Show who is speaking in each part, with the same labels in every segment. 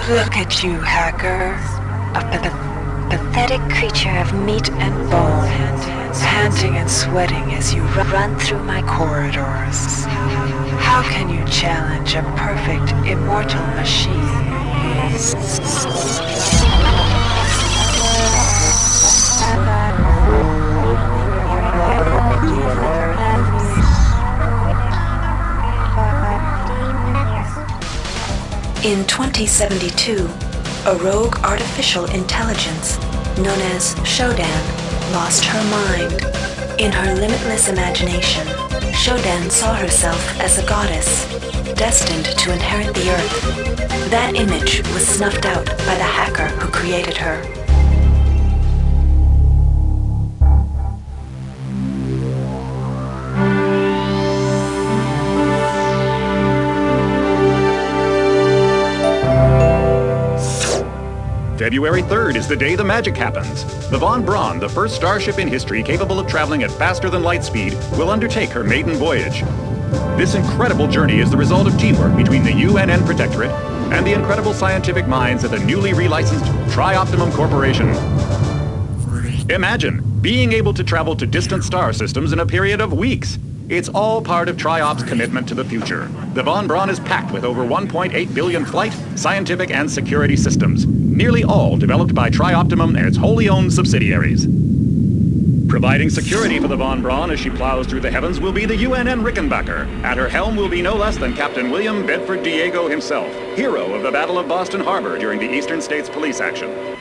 Speaker 1: Look at you, hacker. A pathetic creature of meat and bone, panting and sweating as you run through my corridors. How can you challenge a perfect, immortal machine?
Speaker 2: In 2072, a rogue artificial intelligence known as Shodan lost her mind. In her limitless imagination, Shodan saw herself as a goddess, destined to inherit the earth. That image was snuffed out by the hacker who created her.
Speaker 3: February 3rd is the day the magic happens. The Von Braun, the first starship in history capable of traveling at faster than light speed, will undertake her maiden voyage. This incredible journey is the result of teamwork between the UNN Protectorate and the incredible scientific minds at the newly relicensed Tri-Optimum Corporation. Imagine being able to travel to distant star systems in a period of weeks. It's all part of Tri-Op's commitment to the future. The Von Braun is packed with over 1.8 billion flight, scientific, and security systems, nearly all developed by Tri-Optimum and its wholly owned subsidiaries. Providing security for the Von Braun as she plows through the heavens will be the UNN Rickenbacker. At her helm will be no less than Captain William Bedford Diego himself, hero of the Battle of Boston Harbor during the Eastern States Police action.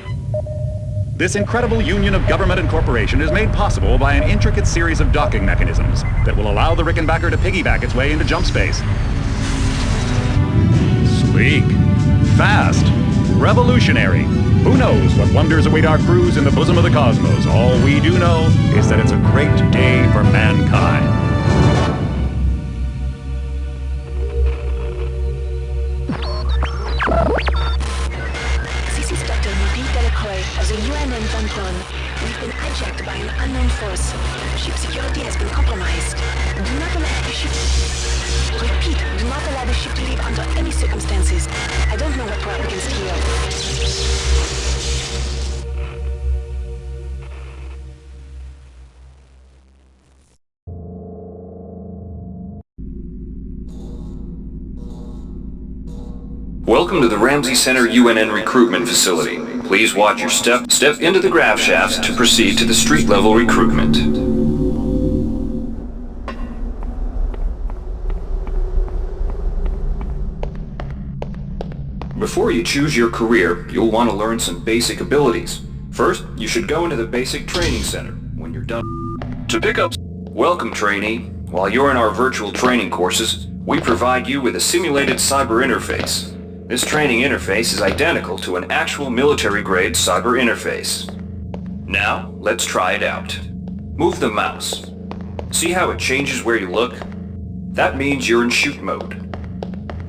Speaker 3: This incredible union of government and corporation is made possible by an intricate series of docking mechanisms that will allow the Rickenbacker to piggyback its way into jump space. Sleek, fast, revolutionary. Who knows what wonders await our crews in the bosom of the cosmos? All we do know is that it's a great day for mankind.
Speaker 2: As a UNN Von Braun, we've been hijacked by an unknown force. Ship security has been compromised. Do not allow the ship... Repeat, do not allow the ship to leave under any circumstances. I don't know what we're up against here.
Speaker 4: Welcome to the Ramsey Center UNN recruitment facility. Please watch your step into the grav shafts to proceed to the street-level recruitment. Before you choose your career, you'll want to learn some basic abilities. First, you should go into the basic training center. When you're done, to pick up... Welcome, trainee. While you're in our virtual training courses, we provide you with a simulated cyber interface. This training interface is identical to an actual military-grade cyber interface. Now, let's try it out. Move the mouse. See how it changes where you look? That means you're in shoot mode.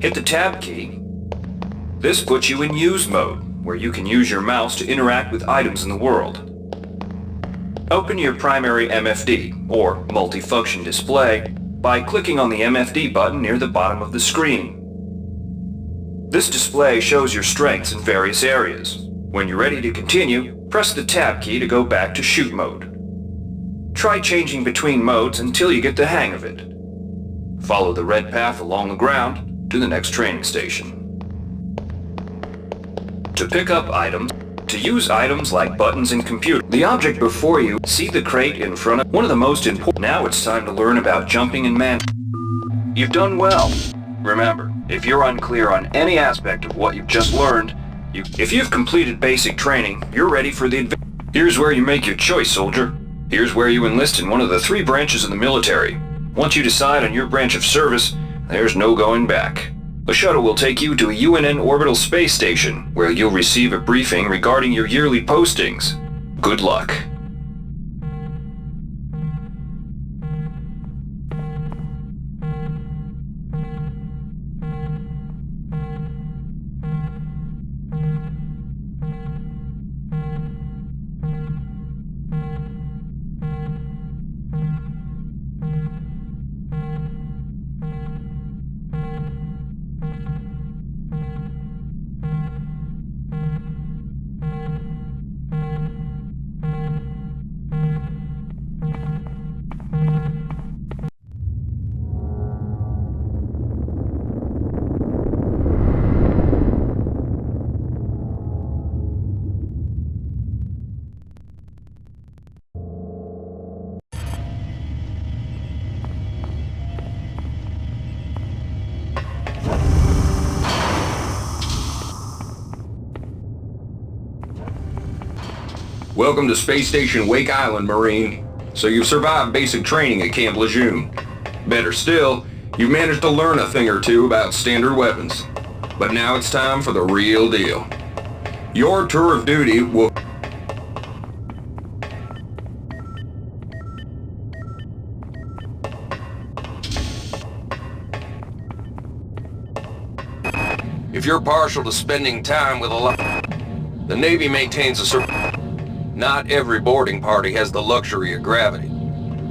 Speaker 4: Hit the tab key. This puts you in use mode, where you can use your mouse to interact with items in the world. Open your primary MFD, or multifunction display, by clicking on the MFD button near the bottom of the screen. This display shows your strengths in various areas. When you're ready to continue, press the tab key to go back to shoot mode. Try changing between modes until you get the hang of it. Follow the red path along the ground to the next training station. To pick up items, to use items like buttons in computer, the object before you, see the crate in front of one of the most important. Now it's time to learn about jumping and man. You've done well. Remember, if you're unclear on any aspect of what you've just learned, if you've completed basic training, you're ready for the adventure. Here's where you make your choice, soldier. Here's where you enlist in one of the 3 branches of the military. Once you decide on your branch of service, there's no going back. A shuttle will take you to a UNN orbital space station, where you'll receive a briefing regarding your yearly postings. Good luck. Welcome to Space Station Wake Island, Marine. So you've survived basic training at Camp Lejeune. Better still, you've managed to learn a thing or two about standard weapons. But now it's time for the real deal. Your tour of duty will... If you're partial to spending time with a lot... The Navy maintains a Not every boarding party has the luxury of gravity.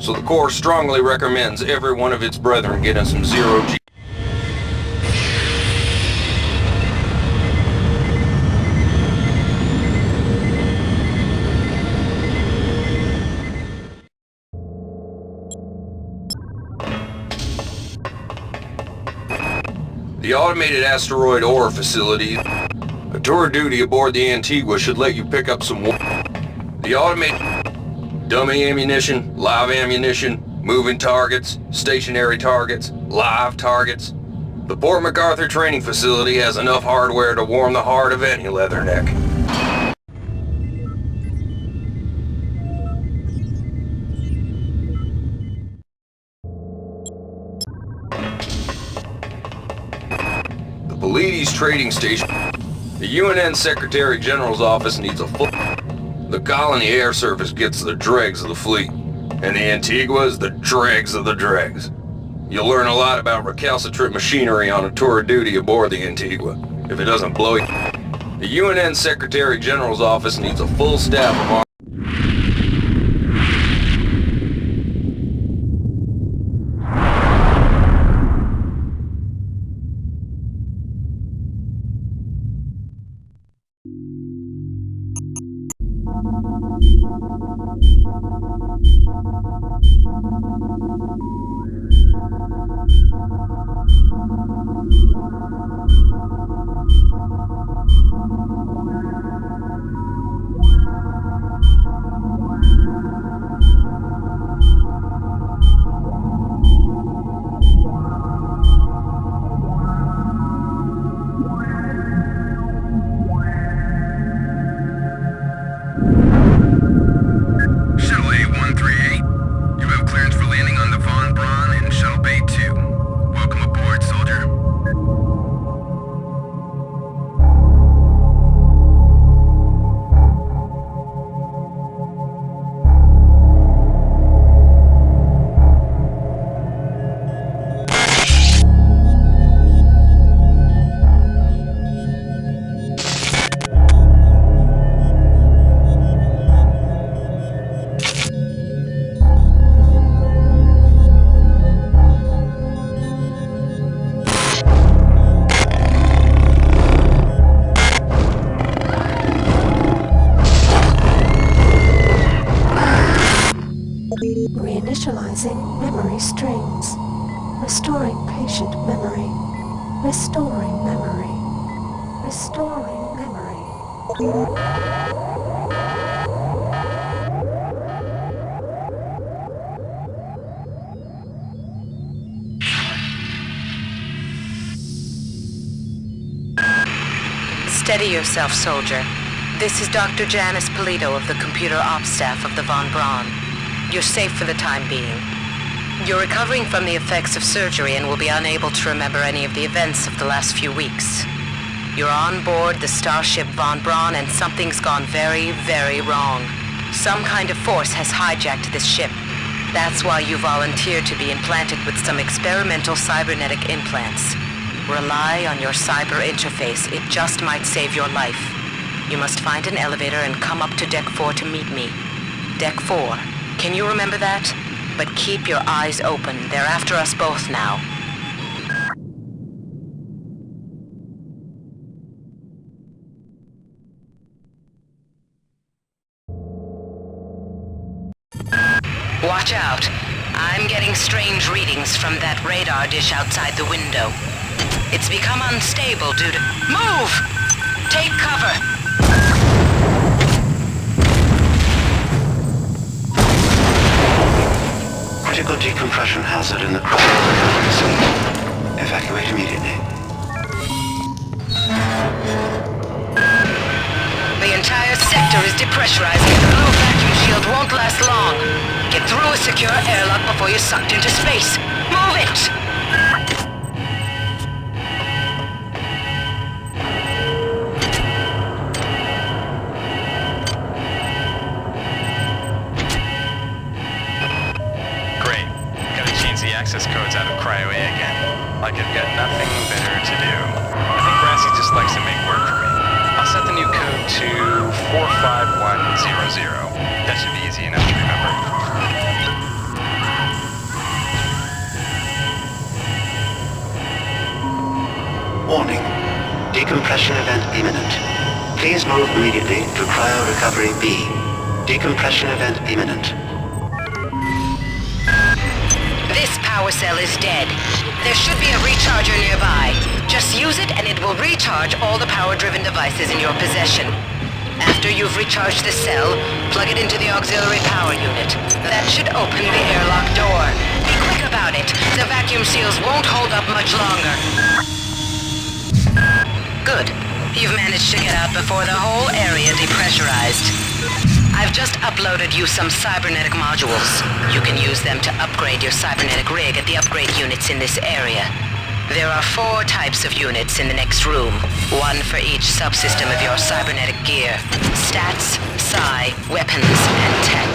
Speaker 4: So the Corps strongly recommends every one of its brethren get in some zero-G... The automated asteroid ore facility. A tour of duty aboard the Antigua should let you pick up some... The automated... Dummy ammunition, live ammunition, moving targets, stationary targets, live targets. The Port MacArthur training facility has enough hardware to warm the heart of any leatherneck. The Pallades Trading Station. The UNN Secretary General's office needs a full... The colony air service gets the dregs of the fleet, and the Antigua is the dregs of the dregs. You'll learn a lot about recalcitrant machinery on a tour of duty aboard the Antigua, if it doesn't blow you. The UNN Secretary General's office needs a full staff of...
Speaker 2: Reinitializing memory strings. Restoring patient memory. Restoring memory. Restoring memory.
Speaker 5: Steady yourself, soldier. This is Dr. Janice Polito of the computer ops staff of the Von Braun. You're safe for the time being. You're recovering from the effects of surgery and will be unable to remember any of the events of the last few weeks. You're on board the starship Von Braun and something's gone very, very wrong. Some kind of force has hijacked this ship. That's why you volunteered to be implanted with some experimental cybernetic implants. Rely on your cyber interface. It just might save your life. You must find an elevator and come up to Deck 4 to meet me. Deck 4. Can you remember that? But keep your eyes open. They're after us both now. Watch out. I'm getting strange readings from that radar dish outside the window. It's become unstable due to... Move! Take cover!
Speaker 6: Critical decompression hazard in the cryo. Evacuate immediately.
Speaker 5: The entire sector is depressurizing, the blue vacuum shield won't last long. Get through a secure airlock before you're sucked into space. Move it!
Speaker 7: Great. Gotta change the access codes out of Cryo A again. Like I've got nothing better to do. I think Brassy just likes to make work for me. I'll set the new code to 45100. That should be easy enough to remember.
Speaker 6: Warning. Decompression event imminent. Please move immediately to Cryo Recovery B. Decompression event imminent.
Speaker 5: This power cell is dead. There should be a recharger nearby. Just use it and it will recharge all the power-driven devices in your possession. After you've recharged the cell, plug it into the auxiliary power unit. That should open the airlock door. Be quick about it. The vacuum seals won't hold up much longer. Good. You've managed to get out before the whole area depressurized. I've just uploaded you some cybernetic modules. You can use them to upgrade your cybernetic rig at the upgrade units in this area. There are 4 types of units in the next room, one for each subsystem of your cybernetic gear. Stats, psi, weapons, and tech.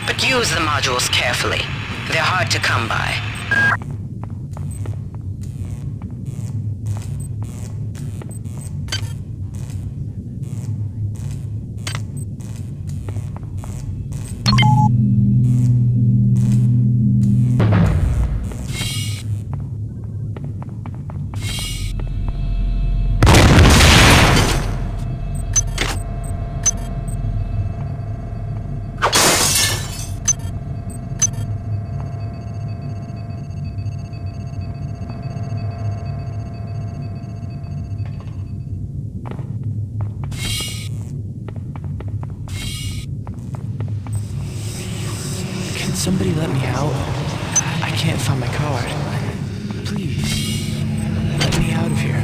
Speaker 5: But use the modules carefully. They're hard to come by.
Speaker 8: Somebody let me out. I can't find my card. Please, let me out of here.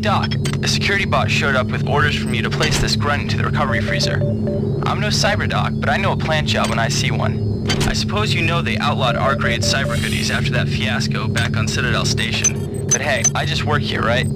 Speaker 9: Doc, a security bot showed up with orders from you to place this grunt into the recovery freezer. I'm no cyber doc, but I know a plant job when I see one. I suppose you know they outlawed R-grade cyber goodies after that fiasco back on Citadel Station. But hey, I just work here, right?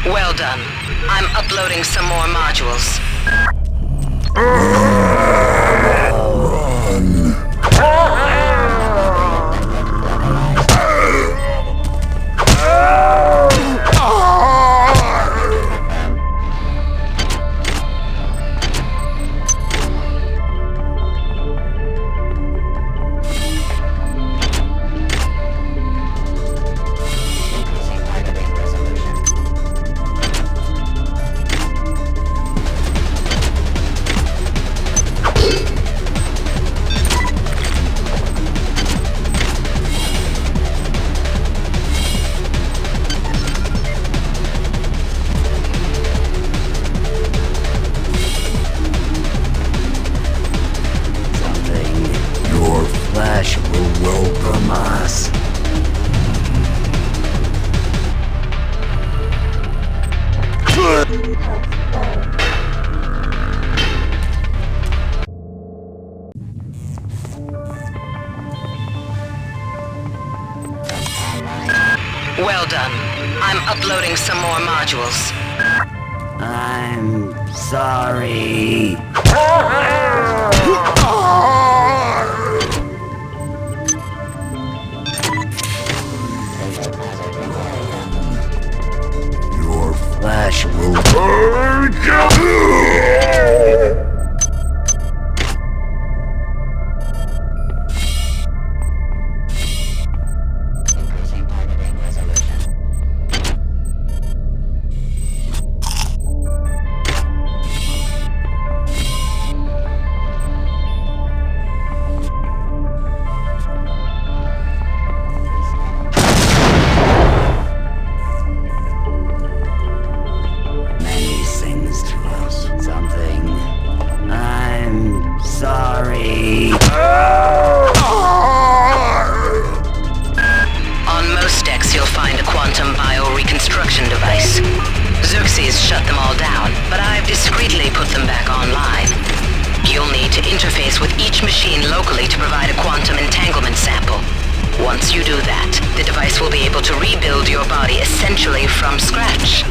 Speaker 5: Well done. I'm uploading some more modules. Well done. I'm uploading some more modules.
Speaker 10: I'm sorry. Your flesh will burn. Sorry.
Speaker 5: On most decks, you'll find a quantum bioreconstruction device. Xerxes shut them all down, but I've discreetly put them back online. You'll need to interface with each machine locally to provide a quantum entanglement sample. Once you do that, the device will be able to rebuild your body essentially from scratch.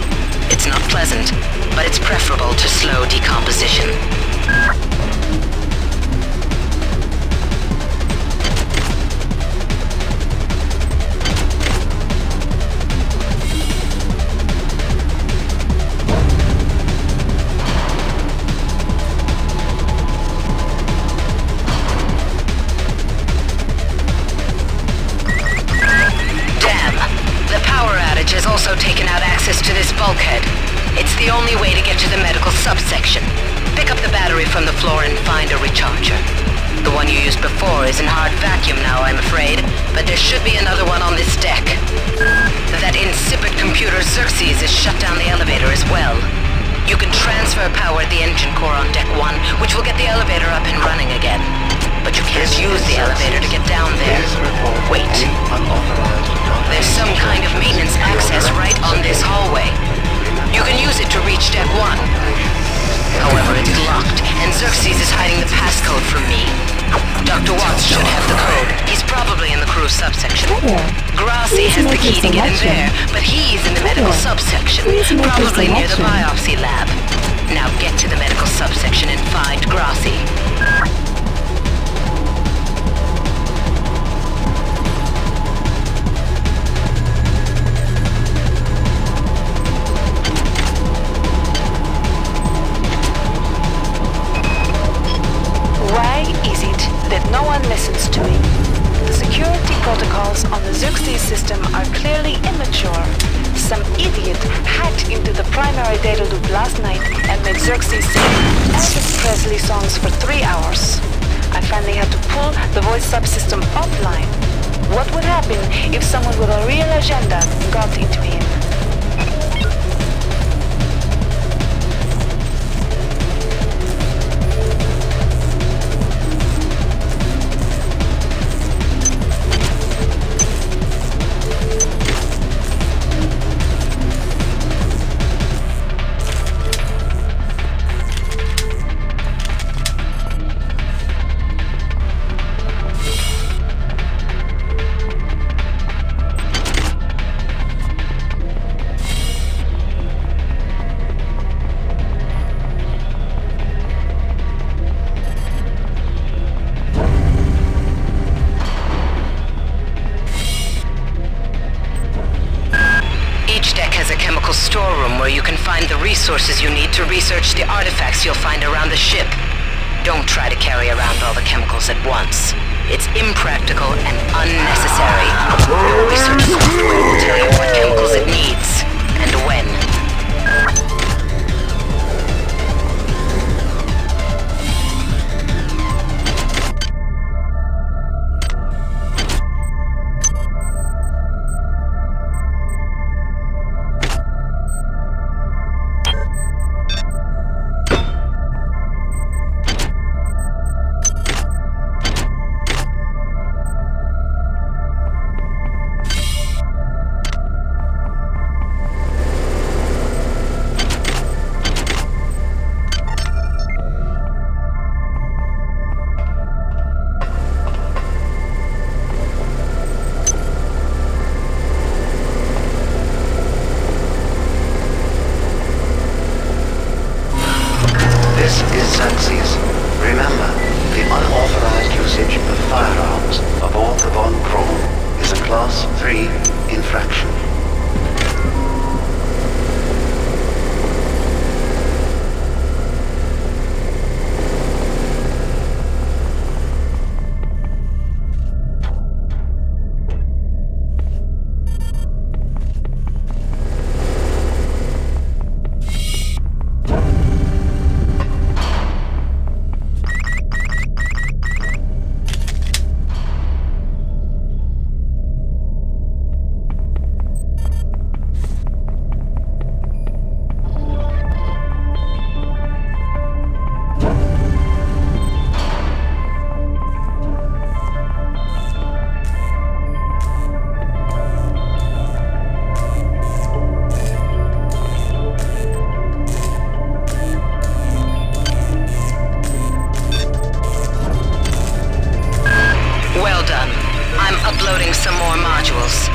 Speaker 5: It's not pleasant, but it's preferable to slow decomposition. Has also taken out access to this bulkhead. It's the only way to get to the medical subsection. Pick up the battery from the floor and find a recharger. The one you used before is in hard vacuum now, I'm afraid, but there should be another one on this deck. That insipid computer Xerxes has shut down the elevator as well. You can transfer power at the engine core on deck 1, which will get the elevator up and running again. But you can't use the elevator to get down there. Wait. There's some kind of maintenance access right on this hallway. You can use it to reach deck 1. However, it's locked, and Xerxes is hiding the passcode from me. Dr. Watts should have the code. He's probably in the crew subsection. Grassi has the key to get in there, but he's in the medical subsection, probably near the biopsy lab. Now get to the medical subsection and find Grassi.
Speaker 2: Why is it that no one listens to me? The security protocols on the Xerxes system are clearly immature. Some idiot hacked into the primary data loop last night and made Xerxes sing Elvis Presley songs for 3 hours. I finally had to pull the voice subsystem offline. What would happen if someone with a real agenda got into him?
Speaker 5: Storeroom where you can find the resources you need to research the artifacts you'll find around the ship. Don't try to carry around all the chemicals at once. It's impractical and unnecessary. Your research software will tell you what chemicals it needs and when.
Speaker 6: Class 3 infraction.
Speaker 5: Well done. I'm uploading some more modules.